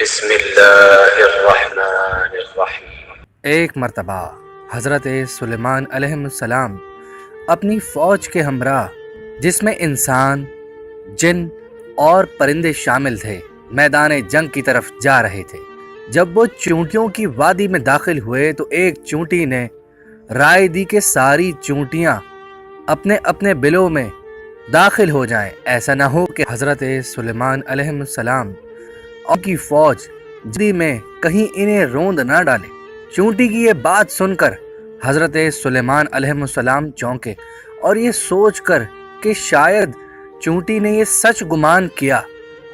بسم اللہ الرحمن الرحیم۔ ایک مرتبہ حضرت سلیمان علیہ السلام اپنی فوج کے ہمراہ، جس میں انسان، جن اور پرندے شامل تھے، میدان جنگ کی طرف جا رہے تھے۔ جب وہ چونٹیوں کی وادی میں داخل ہوئے تو ایک چونٹی نے رائے دی کہ ساری چونٹیاں اپنے اپنے بلوں میں داخل ہو جائیں، ایسا نہ ہو کہ حضرت سلیمان علیہ السلام اور کی فوج جلدی میں کہیں انہیں روند نہ ڈالے۔ چونٹی کی یہ بات سن کر حضرت سلیمان علیہ السلام چونکے اور یہ سوچ کر کہ شاید چونٹی نے یہ سچ گمان کیا،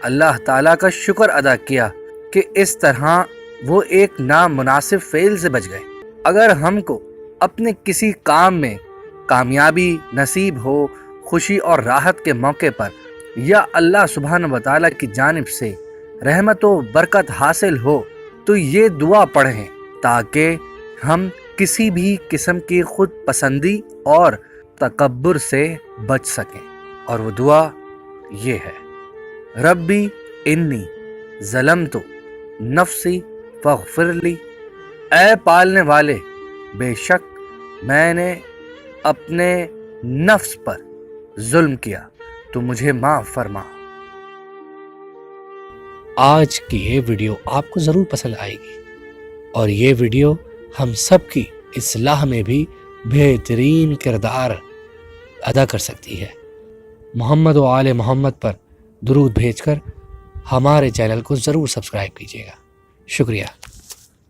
اللہ تعالیٰ کا شکر ادا کیا کہ اس طرح وہ ایک نامناسب فعل سے بچ گئے۔ اگر ہم کو اپنے کسی کام میں کامیابی نصیب ہو، خوشی اور راحت کے موقع پر، یا اللہ سبحانہ و تعالیٰ کی جانب سے رحمت و برکت حاصل ہو، تو یہ دعا پڑھیں تاکہ ہم کسی بھی قسم کی خود پسندی اور تکبر سے بچ سکیں۔ اور وہ دعا یہ ہے: ربی انی ظلمت نفسی فاغفر لی، اے پالنے والے، بے شک میں نے اپنے نفس پر ظلم کیا، تو مجھے معاف فرما۔ آج کی یہ ویڈیو آپ کو ضرور پسند آئے گی، اور یہ ویڈیو ہم سب کی اصلاح میں بھی بہترین کردار ادا کر سکتی ہے۔ محمد و آل محمد پر درود بھیج کر ہمارے چینل کو ضرور سبسکرائب کیجیے گا۔ شکریہ۔